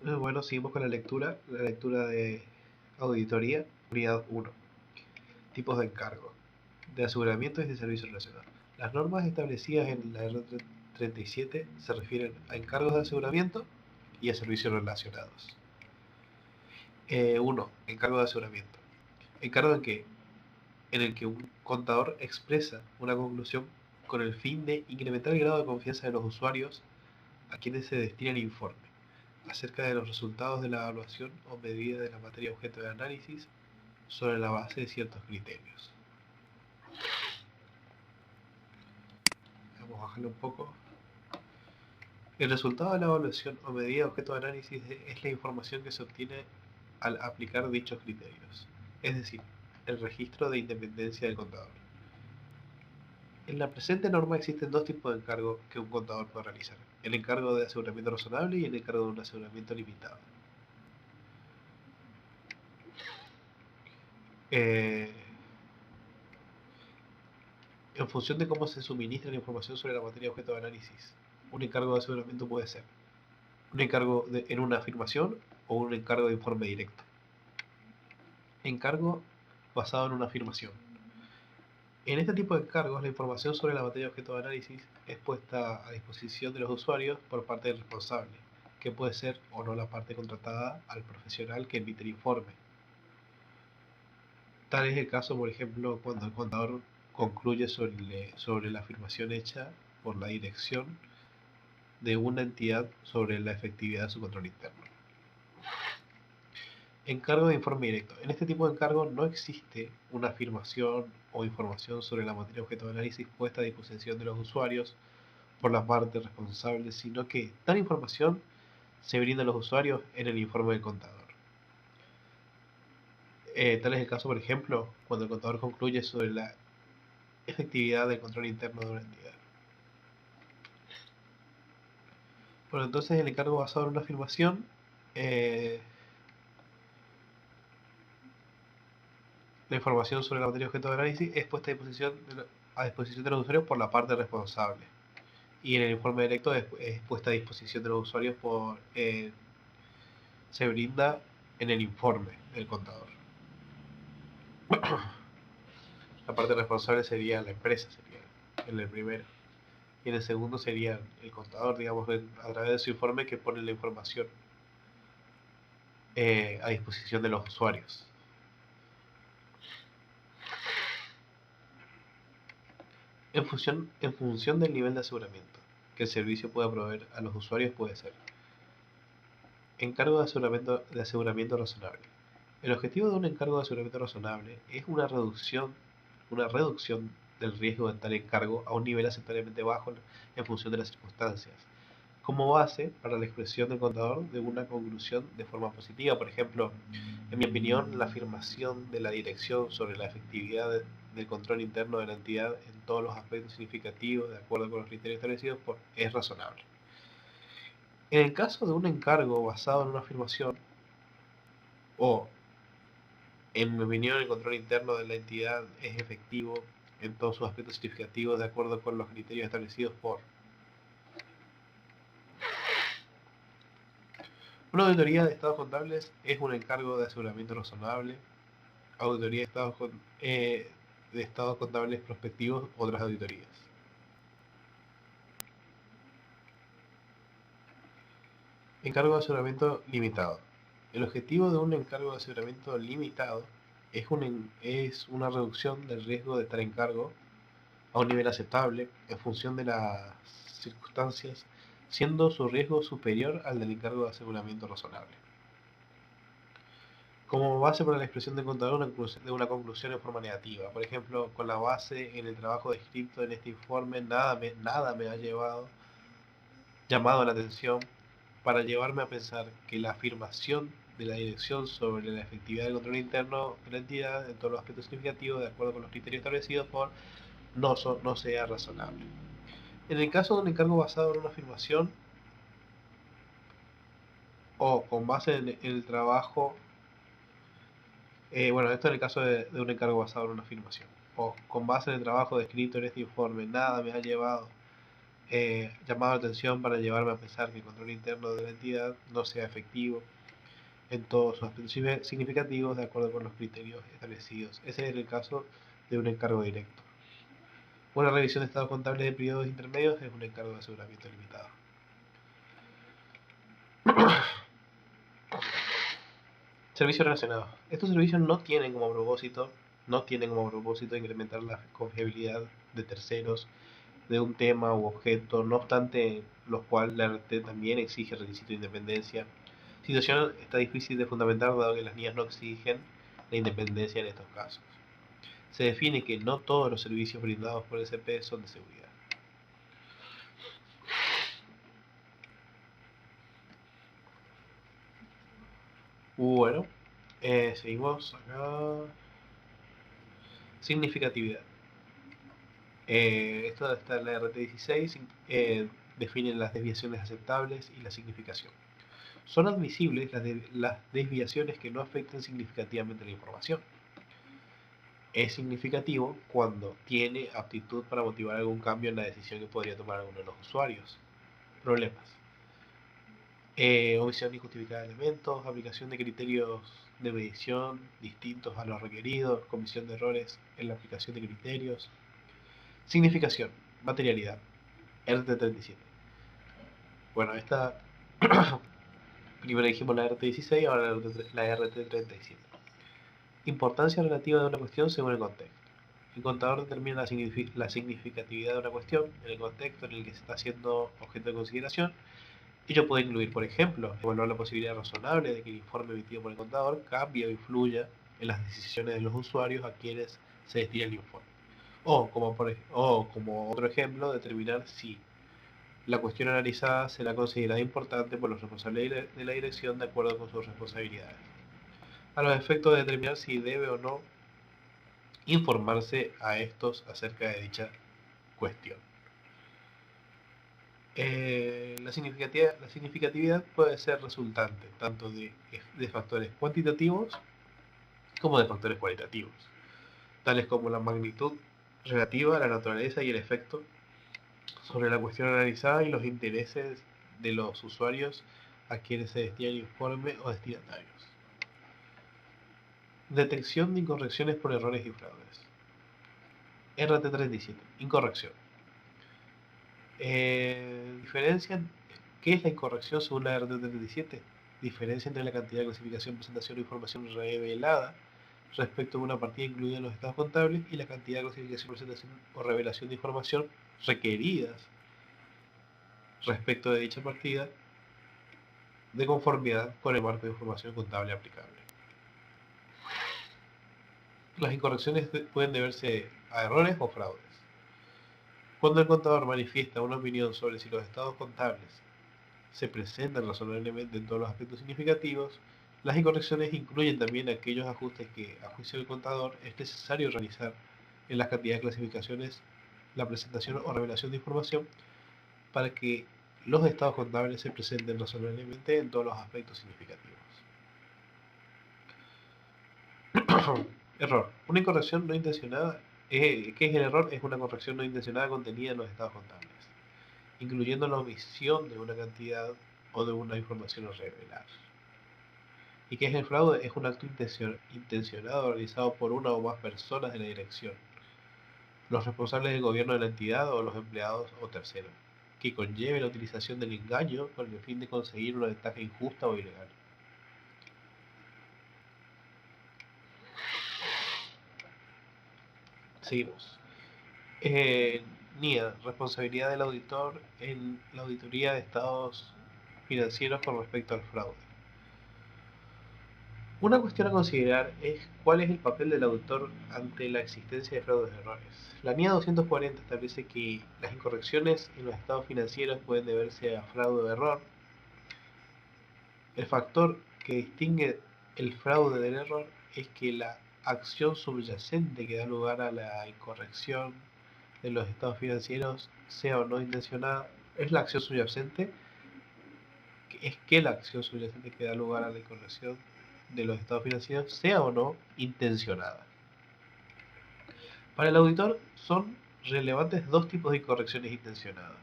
Bueno, seguimos con la lectura de auditoría, unidad uno. Tipos de encargo, de aseguramiento y de servicio relacionado. Las normas establecidas en la R37 se refieren a encargos de aseguramiento y a servicios relacionados. 1. Encargo de aseguramiento. Encargo en el que un contador expresa una conclusión con el fin de incrementar el grado de confianza de los usuarios a quienes se destina el informe acerca de los resultados de la evaluación o medida de la materia objeto de análisis sobre la base de ciertos criterios. Vamos a bajarlo un poco. El resultado de la evaluación o medida objeto de análisis es la información que se obtiene al aplicar dichos criterios, es decir, el registro de independencia del contador. En la presente norma existen dos tipos de encargo que un contador puede realizar: el encargo de aseguramiento razonable y el encargo de un aseguramiento limitado. Eh, en función de cómo se suministra la información sobre la materia objeto de análisis, un encargo de aseguramiento puede ser un encargo en una afirmación o un encargo de informe directo. Encargo basado en una afirmación. En este tipo de encargos, la información sobre la materia objeto de análisis es puesta a disposición de los usuarios por parte del responsable, que puede ser o no la parte contratada al profesional que emite el informe. Tal es el caso, por ejemplo, cuando el contador concluye sobre la afirmación hecha por la dirección de una entidad sobre la efectividad de su control interno. Encargo de informe directo. En este tipo de encargo no existe una afirmación o información sobre la materia objeto de análisis puesta a disposición de los usuarios por las partes responsables, sino que tal información se brinda a los usuarios en el informe del contador. Tal es el caso, por ejemplo, cuando el contador concluye sobre la efectividad del control interno de una entidad. Bueno, entonces el encargo basado en una afirmación, eh, la información sobre la materia objeto de análisis es puesta a disposición de los usuarios por la parte responsable. Y en el informe directo es puesta a disposición de los usuarios se brinda en el informe del contador. La parte responsable sería la empresa, sería en el primero. Y en el segundo sería el contador, digamos, a través de su informe que pone la información a disposición de los usuarios. En función del nivel de aseguramiento que el servicio pueda proveer a los usuarios puede ser encargo de aseguramiento razonable. El objetivo de un encargo de aseguramiento razonable es una reducción del riesgo de tal encargo a un nivel aceptablemente bajo en función de las circunstancias, como base para la expresión del contador de una conclusión de forma positiva. Por ejemplo, en mi opinión, la afirmación de la dirección sobre la efectividad del control interno de la entidad en todos los aspectos significativos, de acuerdo con los criterios establecidos, es razonable. En el caso de un encargo basado en una afirmación, o en mi opinión, el control interno de la entidad es efectivo en todos sus aspectos significativos, de acuerdo con los criterios establecidos por una auditoría de estados contables. Es un encargo de aseguramiento razonable. Auditoría de estados contables prospectivos, otras auditorías. Encargo de aseguramiento limitado. El objetivo de un encargo de aseguramiento limitado es una reducción del riesgo de estar encargo a un nivel aceptable en función de las circunstancias, siendo su riesgo superior al del encargo de aseguramiento razonable. Como base para la expresión del contador de una conclusión en forma negativa. Por ejemplo, con la base en el trabajo descrito en este informe, nada me ha llamado la atención para llevarme a pensar que la afirmación de la dirección sobre la efectividad del control interno de la entidad en todos los aspectos significativos, de acuerdo con los criterios establecidos por, no sea razonable. En el caso de un encargo basado en una afirmación o con base en el trabajo, bueno, esto en el caso de un encargo basado en una afirmación, o con base en el trabajo descrito en este informe, nada me ha llevado llamado la atención para llevarme a pensar que el control interno de la entidad no sea efectivo en todos sus aspectos significativos de acuerdo con los criterios establecidos. Ese es el caso de un encargo directo. Una revisión de estados contables de periodos intermedios es un encargo de aseguramiento limitado. Servicios relacionados. Estos servicios no tienen como propósito incrementar la confiabilidad de terceros de un tema u objeto, no obstante los cuales la RT también exige requisito de independencia. Situación está difícil de fundamentar dado que las NIAs no exigen la independencia en estos casos. Se define que no todos los servicios brindados por SP son de seguridad. Bueno, seguimos acá. Significatividad. Esto está en la RT16, define las desviaciones aceptables y la significación. Son admisibles las desviaciones que no afecten significativamente la información. Es significativo cuando tiene aptitud para motivar algún cambio en la decisión que podría tomar alguno de los usuarios. Problemas. Omisión injustificada de elementos, aplicación de criterios de medición distintos a los requeridos, comisión de errores en la aplicación de criterios. Significación, materialidad, RT37. Bueno, esta primero dijimos la RT16, ahora la RT37. Importancia relativa de una cuestión según el contexto. El contador determina la significatividad de una cuestión en el contexto en el que se está haciendo objeto de consideración. Ello puede incluir, por ejemplo, evaluar la posibilidad razonable de que el informe emitido por el contador cambie o influya en las decisiones de los usuarios a quienes se destina el informe. O como otro ejemplo, determinar si la cuestión analizada será considerada importante por los responsables de la dirección de acuerdo con sus responsabilidades, a los efectos de determinar si debe o no informarse a estos acerca de dicha cuestión. La significatividad puede ser resultante tanto de factores cuantitativos como de factores cualitativos, tales como la magnitud relativa, la naturaleza y el efecto sobre la cuestión analizada y los intereses de los usuarios a quienes se destina el informe o destinatarios. Detección de incorrecciones por errores y fraudes. RT37. Incorrección. Diferencia. ¿Qué es la incorrección según la RT37? Diferencia entre la cantidad de clasificación, presentación o información revelada respecto de una partida incluida en los estados contables y la cantidad de clasificación, presentación o revelación de información requeridas respecto de dicha partida de conformidad con el marco de información contable aplicable. Las incorrecciones pueden deberse a errores o fraudes. Cuando el contador manifiesta una opinión sobre si los estados contables se presentan razonablemente en todos los aspectos significativos, las incorrecciones incluyen también aquellos ajustes que, a juicio del contador, es necesario realizar en las cantidades de clasificaciones, la presentación o revelación de información para que los estados contables se presenten razonablemente en todos los aspectos significativos. Error. Una incorrección no intencionada. ¿Qué es el error? Es una corrección no intencionada contenida en los estados contables, incluyendo la omisión de una cantidad o de una información a revelar. ¿Y qué es el fraude? Es un acto intencionado realizado por una o más personas de la dirección, los responsables del gobierno de la entidad o los empleados o terceros, que conlleve la utilización del engaño con el fin de conseguir una ventaja injusta o ilegal. Seguimos. NIA, responsabilidad del auditor en la auditoría de estados financieros con respecto al fraude. Una cuestión a considerar es cuál es el papel del auditor ante la existencia de fraudes y errores. La NIA 240 establece que las incorrecciones en los estados financieros pueden deberse a fraude o error. El factor que distingue el fraude del error es que la acción subyacente que da lugar a la incorrección de los estados financieros, sea o no intencionada, es la acción subyacente, que la acción subyacente que da lugar a la incorrección de los estados financieros, sea o no intencionada. Para el auditor son relevantes dos tipos de incorrecciones intencionadas.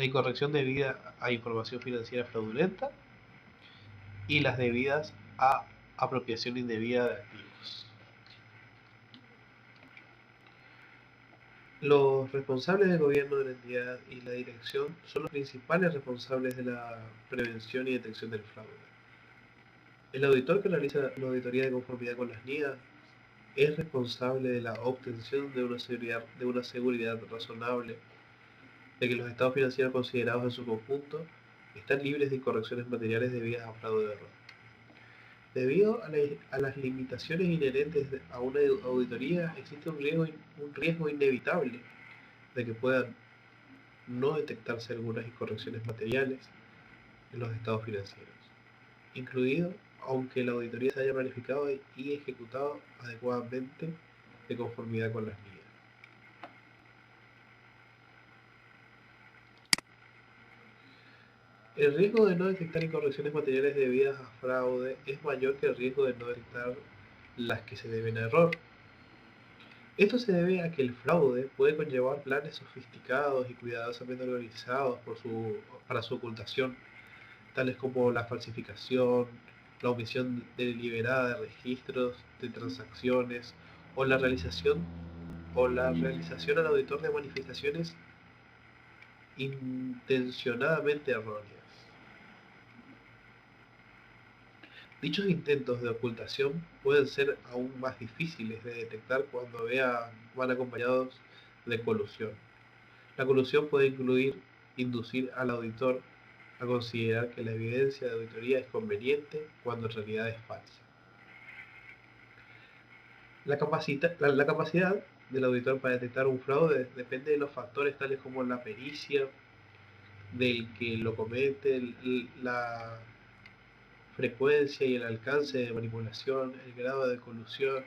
la incorrección debida a información financiera fraudulenta y las debidas a apropiación indebida de activos. Los responsables del gobierno de la entidad y la dirección son los principales responsables de la prevención y detección del fraude. El auditor que realiza la auditoría de conformidad con las NIDA es responsable de la obtención de una seguridad razonable de que los estados financieros considerados en su conjunto están libres de incorrecciones materiales debidas a fraude de error. Debido a las limitaciones inherentes a una auditoría, existe un riesgo inevitable de que puedan no detectarse algunas incorrecciones materiales en los estados financieros, incluido aunque la auditoría se haya planificado y ejecutado adecuadamente de conformidad con las NIDA. El riesgo de no detectar incorrecciones materiales debidas a fraude es mayor que el riesgo de no detectar las que se deben a error. Esto se debe a que el fraude puede conllevar planes sofisticados y cuidadosamente organizados para su ocultación, tales como la falsificación, la omisión deliberada de registros de transacciones o la realización al auditor de manifestaciones intencionadamente erróneas. Dichos intentos de ocultación pueden ser aún más difíciles de detectar cuando van acompañados de colusión. La colusión puede inducir al auditor a considerar que la evidencia de auditoría es conveniente cuando en realidad es falsa. La capacidad del auditor para detectar un fraude depende de los factores tales como la pericia del que lo comete, la frecuencia y el alcance de manipulación, el grado de colusión,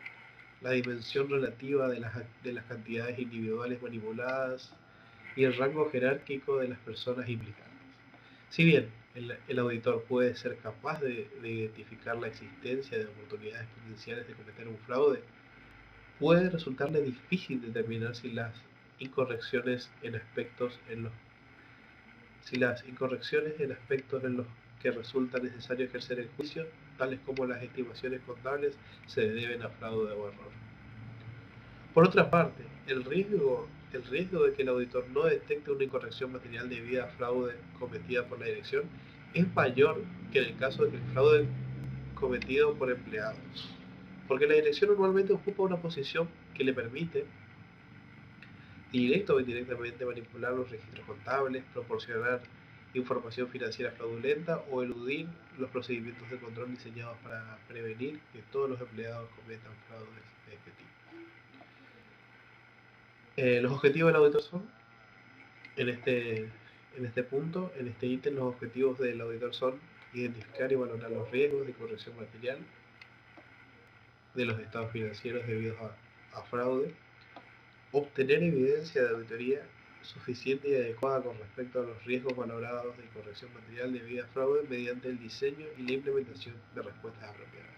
la dimensión relativa de las cantidades individuales manipuladas y el rango jerárquico de las personas implicadas. Si bien el auditor puede ser capaz de identificar la existencia de oportunidades potenciales de cometer un fraude, puede resultarle difícil determinar si las incorrecciones en aspectos en los que resulta necesario ejercer el juicio, tales como las estimaciones contables, se deben a fraude o error. Por otra parte, el riesgo de que el auditor no detecte una incorrección material debida a fraude cometida por la dirección es mayor que en el caso de que el fraude cometido por empleados, porque la dirección normalmente ocupa una posición que le permite directa o indirectamente manipular los registros contables, proporcionar información financiera fraudulenta o eludir los procedimientos de control diseñados para prevenir que todos los empleados cometan fraudes de este tipo. Los objetivos del auditor son, en este punto, en este ítem, los objetivos del auditor son identificar y valorar los riesgos de corrección material de los estados financieros debidos a fraude, obtener evidencia de auditoría suficiente y adecuada con respecto a los riesgos valorados de corrección material debida a fraude mediante el diseño y la implementación de respuestas apropiadas.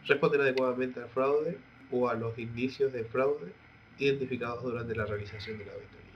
Responder adecuadamente al fraude o a los indicios de fraude identificados durante la realización de la auditoría.